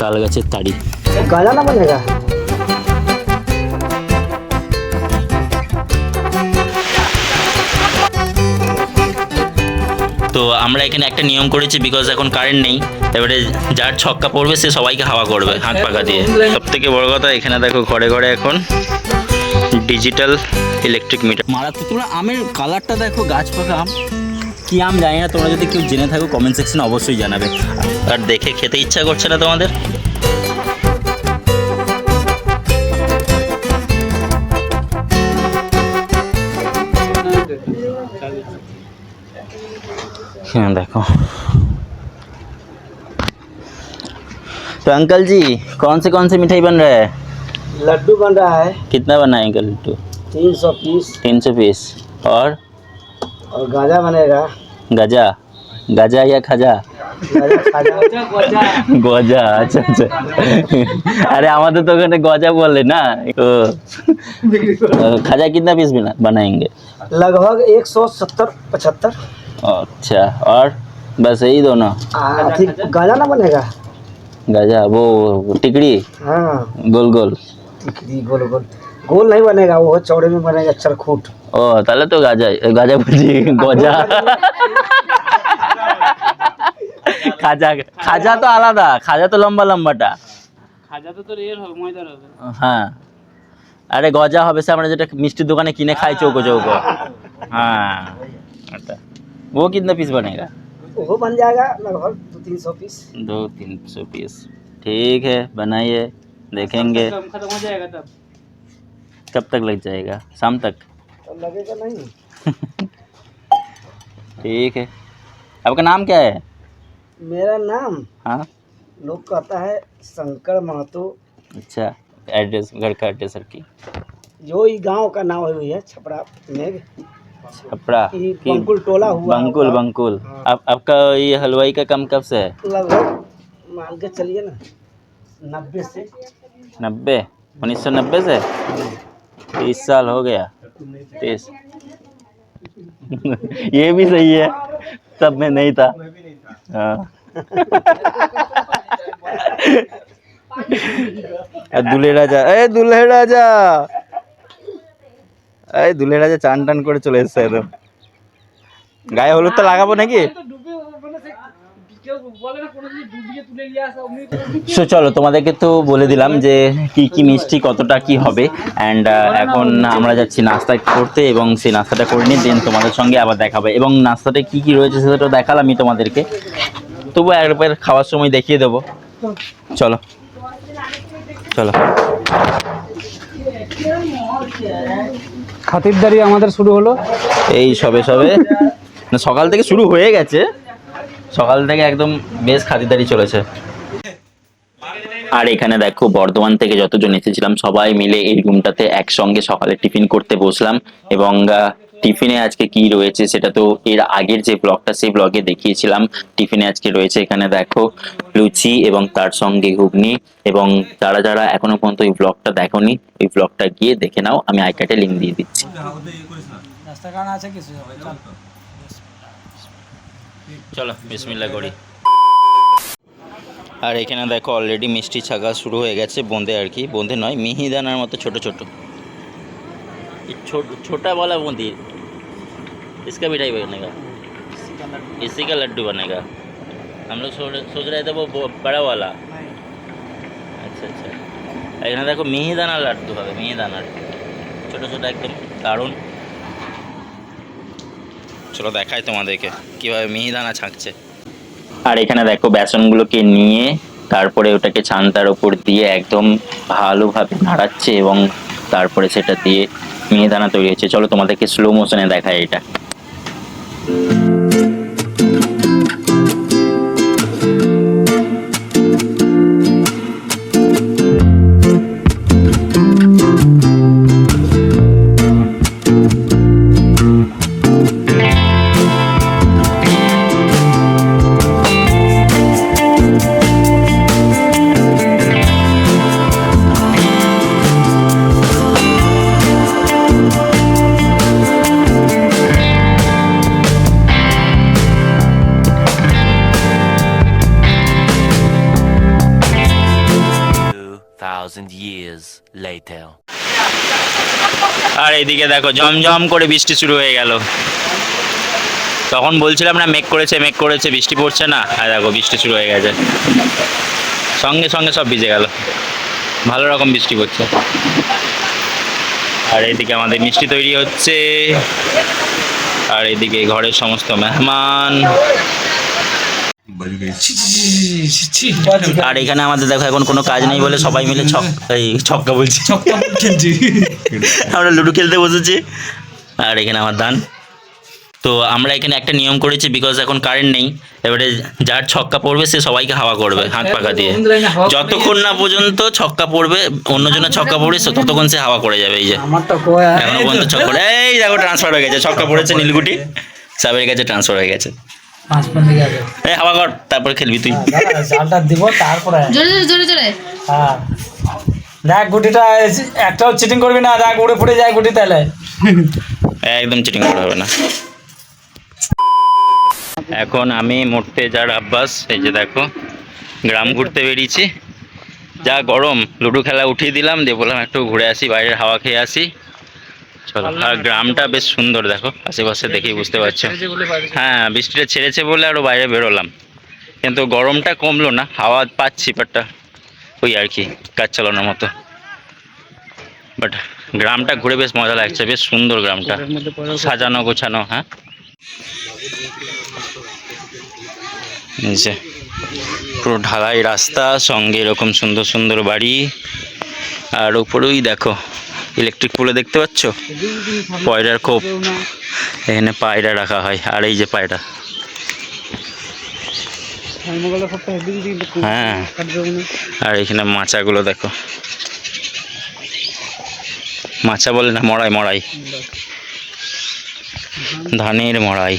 তাল গাছের তাড়ি। गाजा ना बनेगा। তো আমরা এখানে একটা নিয়ম করেছি, বিকজ এখন কারেন্ট নেই, এবারে যার ছক্কা পড়বে সে সবাইকে হাওয়া করবে হাত পাকা দিয়ে। সব থেকে বড় কথা, এখানে দেখো ঘরে ঘরে এখন ডিজিটাল ইলেকট্রিক মিটার। মারাত্মক। তোমরা আমের কালারটা দেখো, গাছ পাকা আম, কি আম জানি না, তোমরা যদি কেউ জেনে থাকো কমেন্ট সেকশনে অবশ্যই জানাবে। আর দেখে খেতে ইচ্ছা করছে না তোমাদের? हाँ देखो। तो अंकल जी कौन से मिठाई बन रहा है? लड्डू बन रहा है। कितना बनाएंगे लड्डू? 300 पीस। 300 पीस। और गाजा बनेगा। गजा, गजा या खजा? গজা। আচ্ছা আচ্ছা। अरे আমাদের তো ওখানে গজা বলে না। তো খাজা कितना पीस बनाएंगे? लगभग 170-75। अच्छा, और बस यही दोनों? गाजा ना बनेगा। गजा वो टिकड़ी? हाँ गोल गोल। टिकड़ी गोल गोल गोल नहीं बनेगा, वो चौड़े में बनेगा चरखूट। ও তাহলে তো গাজা, গাজা বলছি গজা। খাজা, খাজা তো আলাদা, খাজা তো লম্বা লম্বাটা। খাজা তো তোর এর হবে, ময়দার হবে। হ্যাঁ, আরে গজা হবে সে আমরা যেটা মিষ্টির দোকানে কিনে খাই চৌকো চৌকো। हाँ अच्छा, वो कितना पीस बनेगा? वो बन जाएगा लगभग 200-300 पीस। 200-300 पीस। ठीक है, बनाइए, देखेंगे। खत्म हो जाएगा तब। कब तक लग जाएगा? शाम तक? तो लगेगा नहीं। ठीक है। आपका नाम क्या है? मेरा नाम हाँ लोग कहता है शंकर महतो। अच्छा, एड्रेस, घर का एड्रेस सर की? जो ये गांव का नाम हुई है छपरा में। छपरा ये बंकुल टोला हुआ। बंकुल बंकुल। आपका ये हलवाई का काम कब से है? लगभग मान के चलिए ना 90 से। 90? 1990 से? 30 साल हो गया। 30। ये भी सही है, तब मैं नहीं था। हाँ। দুলে রাজা, এই দুলে রাজা, এই দুলে রাজা চান টান করে চলে এসছে একদম। গায়ে হলুদ তো লাগাবো নাকি? সো চলো, তোমাদেরকে তো বলে দিলাম যে কি কি মিষ্টি কতটা কি হবে। অ্যান্ড এখন আমরা যাচ্ছি নাস্তা করতে, এবং সেই নাস্তাটা করে নিয়ে দেন তোমাদের সঙ্গে আবার দেখাবে। এবং নাস্তাটা কি কি রয়েছে সেটা দেখালামই তোমাদেরকে, তবু একবার খাওয়ার সময় দেখিয়ে দেবো। চলো চলো। খাতিরদারি আমাদের শুরু হলো এই সবে সবে, না সকাল থেকে শুরু হয়ে গেছে, সকাল থেকে একদম বেশ খাতিরদারি চলেছে। আর এখানে দেখো বর্ধমান থেকে যতজন এসেছিলাম সবাই মিলে এই রুমটাতে একসঙ্গে সকালে টিফিন করতে বসলাম। এবং টিফিনে আজকে কি রয়েছে সেটা তো এর আগের যে ব্লগটা সেই ব্লগে দেখিয়েছিলাম। টিফিনে আজকে রয়েছে এখানে দেখো লুচি এবং তার সঙ্গে ঘুগনি। এবং যারা যারা এখনো পর্যন্ত এই ব্লগটা দেখোনি, এই ব্লগটা গিয়ে দেখে নাও, আমি আই কার্ডে লিঙ্ক দিয়ে দিচ্ছি। চলো বিসমিল্লাহ করি। আর এখানে দেখো অলরেডি মিষ্টি ছাকা শুরু হয়ে গেছে, বোঁদে আর কি, বোঁদে নয় মিহিদানার মতো ছোট ছোট, छोटा वाला बूंदी, इसका मिठाई बनेगा, इसी का लड्डू बनेगा। हम लोग सोच रहे थे वो बड़ा वाला। अच्छा अच्छा, এখানে দেখো মিহিদানার লাড্ডু হবে, মিহিদানার ছোট ছোট একদম দারুণ। চলো দেখাই তোমাদেরকে কিভাবে মিহিদানা ছাঁকছে। আর এখানে দেখো বেসনগুলোকে নিয়ে তারপরে ওটাকে ছান্তার ওপর দিয়ে একদম ভালোভাবে নাড়াচ্ছে, এবং তারপরে সেটা দিয়ে মিহিদানা তৈরি হচ্ছে। চলো তোমাদেরকে স্লো মোশনে দেখায় এটা। 2,000 years later. আর এইদিকে দেখো ঝমঝম করে বৃষ্টি শুরু হয়ে গেল। তখন বলছিলাম না মেঘ করেছে বৃষ্টি পড়ছে না, আর দেখো বৃষ্টি শুরু হয়ে গেছে, সঙ্গে সঙ্গে সব ভিজে গেল, ভালো রকম বৃষ্টি পড়ছে। আর এইদিকে আমাদের মিষ্টি তৈরি হচ্ছে, আর এইদিকে ঘরের সমস্ত মেহমান। আর এখানে আমাদের দেখো এখন কোনো কাজ নেই বলে সবাই মিলে ছক্কা বলছি খেলছি, আমরা লুডো খেলতে বসেছি। আর এখানে আমার দান। তো আমরা এখানে একটা নিয়ম করেছি, বিকজ এখন কারেন্ট নেই, এবারে যার ছক্কা পড়বে সে সবাইকে হাওয়া করবে হাত পাখা দিয়ে, যতক্ষণ না পর্যন্ত ছক্কা পড়বে, অন্যজনের ছক্কা পড়বে ততক্ষণ সে হাওয়া করে যাবে। এই যে এখনো পর্যন্ত ছক্কা, এই দেখো ট্রান্সফার হয়ে গেছে, ছক্কা পড়েছে নীলগুটি, সাবের কাছে ট্রান্সফার হয়ে গেছে। এই হাওয়া কর, তারপর খেলবি তুই। জালটা দিব তারপরে জোরে হ্যাঁ দেখ গুটিটা একটাও চিটিং করবি না, দেখ উড়ে ফুটে যায় গুটি, তাহলে একদম চিটিং করা হবে না। এখন আমি মোর্তেজার আব্বাস, এই যে দেখো গ্রাম ঘুরতে বেরিয়েছি, যা গরম, লুডো খেলা উঠিয়ে দিলাম, দিয়ে বললাম একটু ঘুরে আসি, বাইরের হাওয়া খেয়ে আসি, চলো। আর গ্রামটা বেশ সুন্দর, দেখো আশেপাশে দেখেই বুঝতে পারছো। হ্যাঁ বৃষ্টিটা ছেড়েছে বলে আরও বাইরে বেরোলাম, কিন্তু গরমটা কমলো না, হাওয়া পাচ্ছি, বাটটা ওই আর কি কাজ চালানোর মতো। বাট গ্রামটা ঘুরে বেশ মজা লাগছে, বেশ সুন্দর গ্রামটা, সাজানো গোছানো। হ্যাঁ নিচে পুরো ঢালাই রাস্তা, সঙ্গে এরকম সুন্দর সুন্দর বাড়ি, আর উপরেই দেখো ইলেকট্রিক পোলে দেখতে পাচ্ছ, পয়রার খোপ, এখানে পায়রা রাখা হয়। আর এই যে পায়রা, হ্যাঁ, আর এখানে মাচাগুলো দেখো, মাচা বলে না, মড়াই, ধানের মড়াই।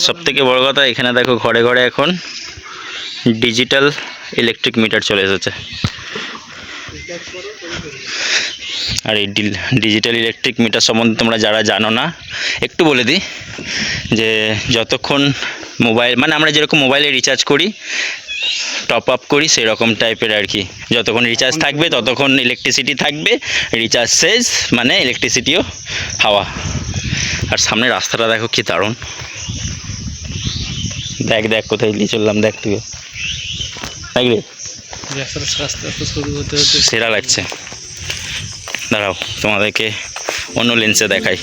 সব থেকে বড় কথা এখানে দেখো ঘরে ঘরে এখন ডিজিটাল ইলেকট্রিক মিটার চলে এসেছে। আর এই ডিজিটাল ইলেকট্রিক মিটার সম্বন্ধে তোমরা যারা জানো না, একটু বলে দিই যে যতক্ষণ মোবাইল, মানে আমরা যেরকম মোবাইলে রিচার্জ করি, টপ আপ করি, সেরকম টাইপের আর কি, যতক্ষণ রিচার্জ থাকবে ততক্ষণ ইলেকট্রিসিটি থাকবে, রিচার্জ শেষ মানে ইলেকট্রিসিটিও হাওয়া। আর সামনে রাস্তাটা দেখো কি দারুণ, দেখ কোথায় নিয়ে চললাম, দেখ তুইও দেখলি, সেরা লাগছে। দাঁড়াও তোমাদেরকে অন্য লেন্সে দেখাই।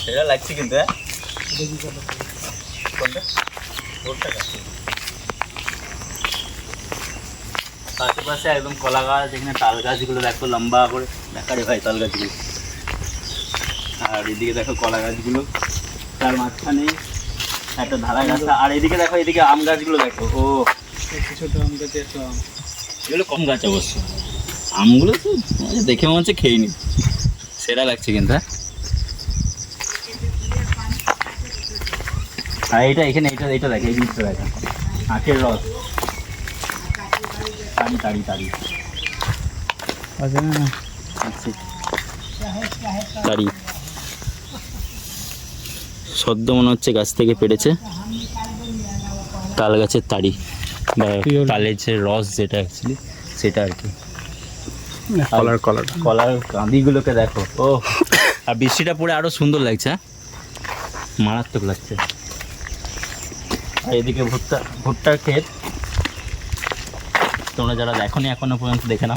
সেরা লাগছে কিন্তু আশেপাশে একদম কলা গাছ, এখানে তাল গাছগুলো দেখো লম্বা করে, দেখারে ভাই তাল গাছগুলো, আর এদিকে দেখো কলা গাছগুলো, তার মাঝখানে একটা ধারা গাছ, আর এদিকে দেখো এদিকে আম গাছগুলো দেখো, ও ছোট আম গাছ, এগুলো কম গাছ অবশ্য, আমগুলো তো দেখে মনে হচ্ছে খেয়ে নি, সেরা লাগছে কিন্তু। আর এইটা এখানে এইটা দেখে, এই জিনিসটা দেখা, আখের রস, তাড়ি তাড়ি সদ্য মনে হচ্ছে গাছ থেকে পেড়েছে, তাল গাছের তাড়ি বা তালের যে রস, যেটা অ্যাকচুয়ালি সেটা আর কি। কলার কাঁদিগুলোকে দেখো, ও আর বৃষ্টিটা পড়ে আরো সুন্দর লাগছে, মারাত্মক লাগছে। আর এদিকে ভুট্টার ক্ষেত, তোমরা যারা দেখোনি এখনো পর্যন্ত দেখে নাও।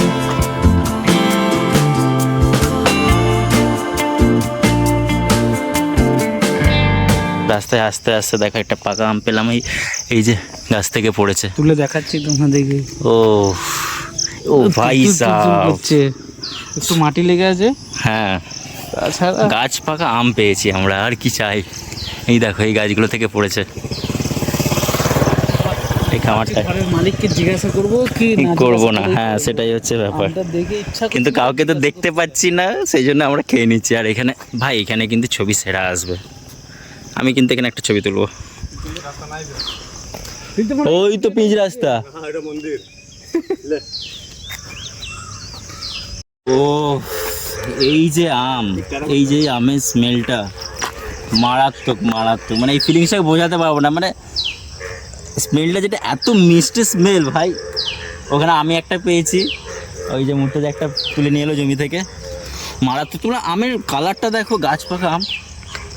রাস্তায় আস্তে আস্তে দেখো একটা পাকা আম পেলাম, এই যে গাছ থেকে পড়েছে, তুলে দেখাচ্ছি তোমাদেরকে। ও ভাই সাহেব, একটু মাটি লেগে আছে, হ্যাঁ তাছাড়া গাছ পাকা আম পেয়েছি আমরা, আর কি চাই। এই দেখো এই গাছগুলো থেকে পড়েছে, এই খামারটা মালিককে জিজ্ঞাসা করবো কি করবো না, হ্যাঁ সেটাই হচ্ছে ব্যাপার, কিন্তু কাউকে তো দেখতে পাচ্ছি না, সেই জন্য আমরা খেয়ে নিচ্ছি। আর এখানে ভাই, এখানে কিন্তু ছবি সেরা আসবে, আমি কিন্তু এখানে একটা ছবি তুলবো। ওই তো পিচ রাস্তা। ও এই যে আম, এই যে আমের স্মেলটা মারাত্মক মারাত্মক, মানে এই ফিলিংসটাকে বোঝাতে পারবো না। মানে স্মেলটা যেটা এত মিষ্টি স্মেল ভাই। ওখানে আমি একটা পেয়েছি, ওই যে মুহূর্তে একটা তুলে নিয়ে এলো জমি থেকে, মারাত্মক। তোমরা আমের কালারটা দেখো, গাছ পাকা আম।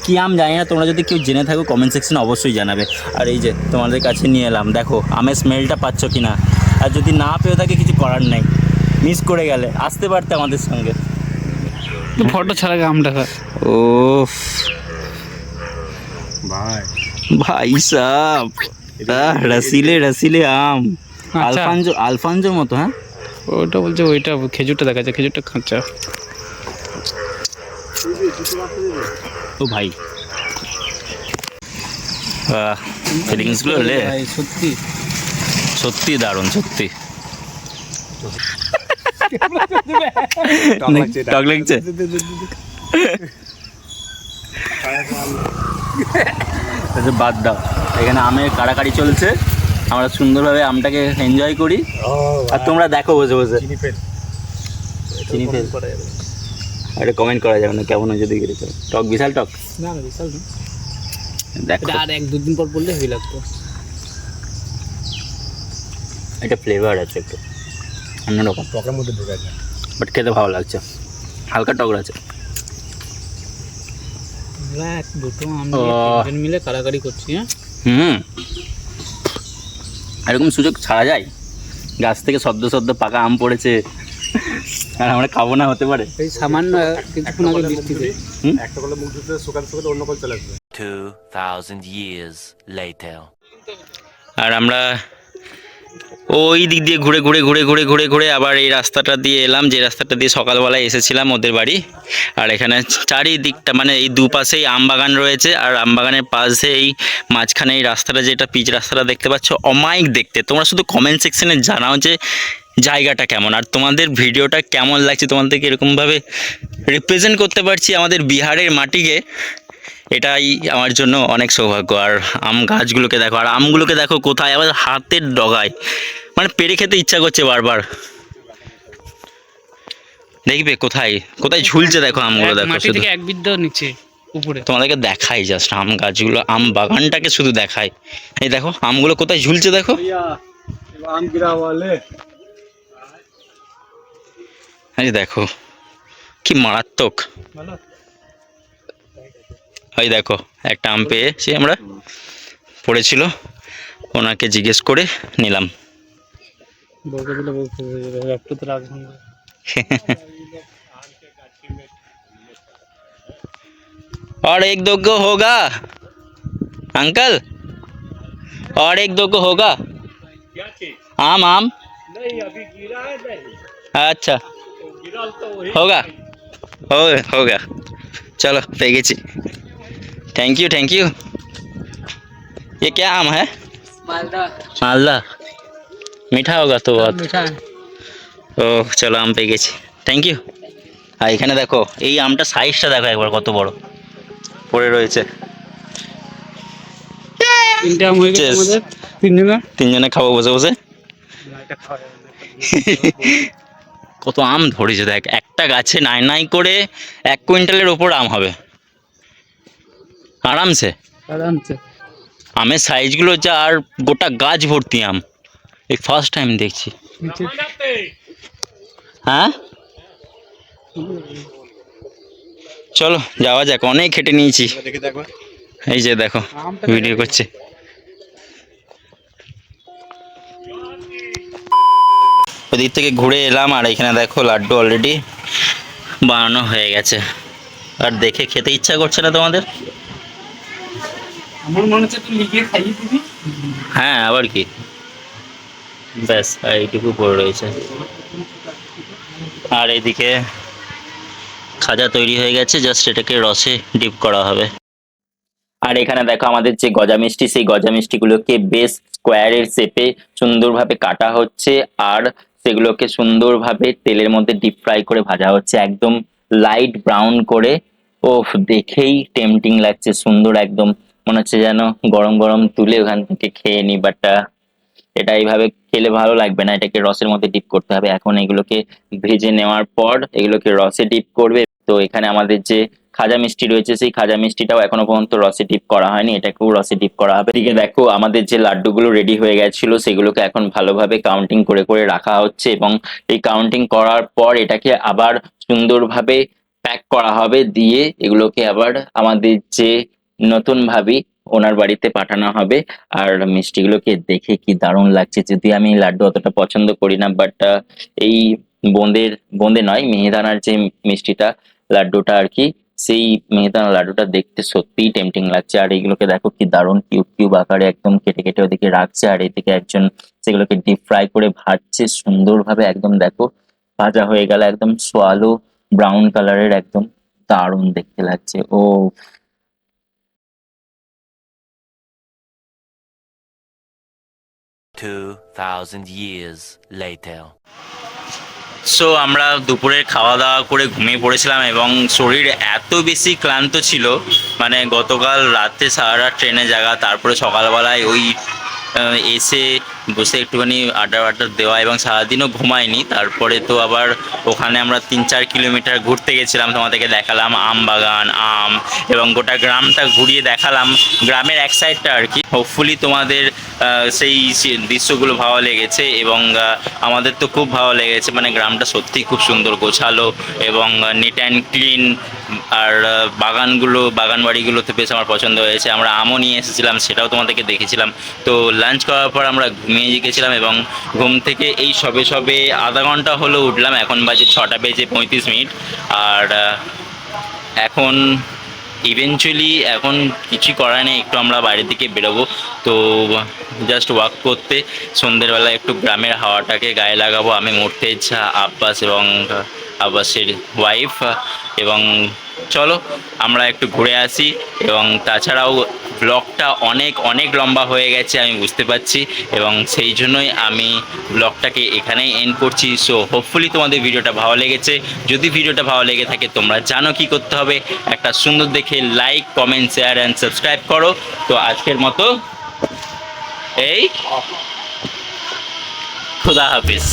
কী আম জানি না, তোমরা যদি কেউ জেনে থাকো কমেন্ট সেকশনে অবশ্যই জানাবে। আর এই যে তোমাদের কাছে নিয়ে এলাম, দেখো আমের স্মেলটা পাচ্ছ কি না। আর যদি না পেয়ে থাকে কিছু করার নেই, মিস করে গেলে আসতে পারতে আমাদের সঙ্গে। ফটো ছাড়া আমটা খা। ও ভাই সাব, রসিলে রসিলে আম, আচ্ছা। আলফানজোর মতো। হ্যাঁ ওইটা বলছে, ওইটা খেজুরটা দেখা যায়, খেজুরটা কাঁচা। ও ভাই ফিলিংসগুলো লে ভাই সত্যি সত্যি দারুণ, সত্যি টক লাগছে। আচ্ছা, বাদ দাও, এখানে আমের কাড়াকাড়ি চলছে, আমরা সুন্দরভাবে আমটাকে এনজয় করি। আর তোমরা দেখো বসে বসে। চিনি ফেল আরে কমেন্ট করা যাবে না কেমন হয়েছে দিকে। টক বিশাল টক, না না বিশাল না। দেখো এটা আর 1-2 দিন পর পড়লে হেভি লাগতো। এটা ফ্লেভার আছে একটু অন্যরকম, টকের মধ্যে ঢুকে যায়। বাট খেতে ভালো লাগছে, হালকা টক আছে। আমরা দুটো আম ও। দিয়ে 3 জন মিলে কাড়াকাড়ি করছি। হ্যাঁ এরকম সুযোগ ছাড়া যায়? গাছ থেকে সদ্য সদ্য পাকা আম পড়েছে আর আমরা খাবো না, হতে পারে? এই সামান্য কিছুক্ষণ আগে বৃষ্টিতে একটা করলে মুখ ধুতে শুকাতে শুকাতে অন্য কল চলে আসবে। 2,000 years later. আর আমরা ওই দিক দিয়ে ঘুরে ঘুরে ঘুরে ঘুরে ঘুরে ঘুরে আবার এই রাস্তাটা দিয়ে এলাম, যে রাস্তাটা দিয়ে সকালবেলায় এসেছিলাম ওদের বাড়ি। আর এখানে চারিদিকটা মানে এই দুপাশেই আম বাগান রয়েছে, আর আম বাগানের পাশে এই মাঝখানে এই রাস্তাটা, যেটা পিচ রাস্তাটা দেখতে পাচ্ছ, অমায়িক দেখতে। তোমরা শুধু কমেন্ট সেকশনে জানাও যে জায়গাটা কেমন, আর তোমাদের ভিডিওটা কেমন লাগছে, তোমাদেরকে এরকমভাবে রিপ্রেজেন্ট করতে পারছি আমাদের বিহারের মাটিকে, এটাই আমার জন্য অনেক সৌভাগ্য। আর আম গাছগুলোকে দেখো, আর আমগুলোকে দেখো কোথায়, আবার হাতের ডগায়, মানে পেরে খেতে ইচ্ছা করছে বারবার। দেখবে কোথায় কোথায় ঝুলছে, দেখো আমগুলো দেখো মাটি শুধু। থেকে 1 বিন্দু নিচে উপরে। তোমাদেরকে দেখাই জাস্ট আম গাছগুলো, আম বাগানটাকে শুধু দেখাই। এই দেখো আমগুলো কোথায় ঝুলছে, দেখো। আম গিরা ওয়ালে এই দেখো কি মারাত্মক। ওই দেখো একটা আম পেয়েছি আমরা, পড়েছিল, ওনাকে জিজ্ঞেস করে নিলাম। বলতে দিলে বলতে একটু তো রাখবেন। और एक दो को होगा अंकल, और एक दो को होगा आम आम। नहीं अभी गिरा है नहीं, अच्छा गिरा तो वही होगा, हो गया। चलो पे गेছি। Thank you. ये क्या आम है? मालदा। मीठा होगा तो बहुत। মিঠা। ও চলো আম পেয়ে গেছি, থ্যাংক ইউ। আর এখানে দেখো এই আমটা সাইজটা দেখো একবার কত বড় পড়ে রয়েছে। 3টে আম হয়ে গেছে Cheers. আমাদের 3 জনের। তিনজনে খাবো বসে বসে। এটা খাওয়া যাবে কত আম ধরেছে দেখ, একটা গাছে নাই নাই করে 1 কুইন্টালের ওপর আম হবে আরামসে। আরামসে। আমের সাইজগুলো যা, আর গোটা গাছ ভর্তি আম, এই ফার্স্ট টাইম দেখছি। হ্যাঁ চলো যাওয়া যাক, অনেক খেটে নিয়েছি। দেখে দেখো এই যে দেখো ভিডিও করছে। ওদিক থেকে ঘুরে এলাম, আর এখানে দেখো লাড্ডু অলরেডি বানানো হয়ে গেছে। আর দেখে খেতে ইচ্ছা করছে না তোমাদের? আমার মনে হচ্ছে তুই লিখে খাইয়ে দিবি। হ্যাঁ আবার কি, ব্যাস আর এইটুকু পড়ে রয়েছে। আর এইদিকে খাজা তৈরি হয়ে গেছে, জাস্ট এটাকে রসে ডিপ করা হবে। আর এখানে দেখো আমাদের যে গজা মিষ্টি, সেই গজা মিষ্টিগুলোকে বেশ স্কোয়ারের শেপে সুন্দরভাবে কাটা হচ্ছে, আর সেগুলোকে সুন্দরভাবে তেলের মধ্যে ডিপ ফ্রাই করে ভাজা হচ্ছে, একদম লাইট ব্রাউন করে। ওফ, দেখেই টেম্পটিং লাগছে, সুন্দর একদম। মনে হচ্ছে যেন গরম গরম তুলে ওখান থেকে খেয়ে নি, বাট এটা এইভাবে খেলে ভালো লাগবে না, এটাকে রসের মধ্যে ডিপ করতে হবে। এখন এগুলোকে ভেজে নেওয়ার পর এগুলোকে রসে ডিপ করবে। তো এখানে আমাদের যে খাজা মিষ্টি রয়েছে, সেই খাজা মিষ্টিটাও এখনো পর্যন্ত রসে ডিপ করা হয়নি, এটাকেও রসে ডিপ করা হবে। এদিকে দেখো আমাদের যে লাড্ডুগুলো রেডি হয়ে গেছিল সেগুলোকে এখন ভালোভাবে কাউন্টিং করে করে রাখা হচ্ছে, এবং এই কাউন্টিং করার পর এটাকে আবার সুন্দরভাবে প্যাক করা হবে, দিয়ে এগুলোকে আবার আমাদের যে নতুন ভাবি ওনার বাড়িতে পাঠানো হবে। আর মিষ্টিগুলোকে দেখে কি দারুণ লাগছে, যদি আমি লাড্ডু অতটা পছন্দ করি না, বাট এই বোঁদে নয়, মিহিদানার যে মিষ্টিটা, লাড্ডুটা আর কি, সেই মিহিদানা লাড্ডুটা দেখতে সত্যিই টেম্পটিং লাগছে। আর এগুলোকে দেখো কি দারুণ কিউব কিউব আকারে একদম কেটে কেটে ওদিকে রাখছে, আর এদিকে একজন সেগুলোকে ডিপ ফ্রাই করে ভাজছে সুন্দরভাবে, একদম দেখো ভাজা হয়ে গেল, একদম সোয়ালো ব্রাউন কালারের, একদম দারুণ দেখতে লাগছে। ও 2,000 years later. সো আমরা দুপুরে খাওয়া দাওয়া করে ঘুমিয়ে পড়েছিলাম, এবং শরীর এত বেশি ক্লান্ত ছিল, মানে গতকাল রাতে সারা রাত ট্রেনে জাগা, তারপরে সকালবেলায় ওই এসে বসে একটুখানি আড্ডা দেওয়া, এবং সারাদিনও ঘুমায়নি। তারপরে তো আবার ওখানে আমরা 3-4 কিলোমিটার ঘুরতে গেছিলাম, তোমাদেরকে দেখালাম আম বাগান, আম, এবং গোটা গ্রামটা ঘুরিয়ে দেখালাম, গ্রামের এক সাইডটা আর কি। হোপফুলি তোমাদের সেই দৃশ্যগুলো ভালো লেগেছে, এবং আমাদের তো খুব ভালো লেগেছে, মানে গ্রামটা সত্যি খুব সুন্দর, গোছালো এবং নিট অ্যান্ড ক্লিন। আর বাগান বাড়িগুলোতে বেশ আমার পছন্দ হয়েছে। আমরা আমও নিয়ে এসেছিলাম, সেটাও তোমাদেরকে দেখেছিলাম। তো লাঞ্চ করার পর আমরা ঘুমিয়ে গেছিলাম, এবং ঘুম থেকে এই সবে সবে আধা ঘন্টা হলো উঠলাম, এখন বাজে 6:35। আর এখন ইভেনচুয়ালি এখন কিছু করার নেই, একটু আমরা বাইরের দিকে বেরোবো। তো জাস্ট ওয়াক করতে, সন্ধ্যের বেলা একটু গ্রামের হাওয়াটাকে গায়ে লাগাবো। আমি মুর্তেজ, আব্বাস এবং আব্বাসের ওয়াইফ, এবং চলো আমরা একটু ঘুরে আসি। এবং তাছাড়াও ব্লগটা অনেক অনেক লম্বা হয়ে গেছে আমি বুঝতে পারছি, এবং সেই জন্যই আমি ব্লগটাকে এখানেই এন্ড করছি। সো হোপফুলি তোমাদের ভিডিওটা ভালো লেগেছে। যদি ভিডিওটা ভালো লেগে থাকে তোমরা জানো কি করতে হবে, একটা সুন্দর দেখে like, comment, share and subscribe করো। তো আজকের মতো এই, খুদা হাফিজ।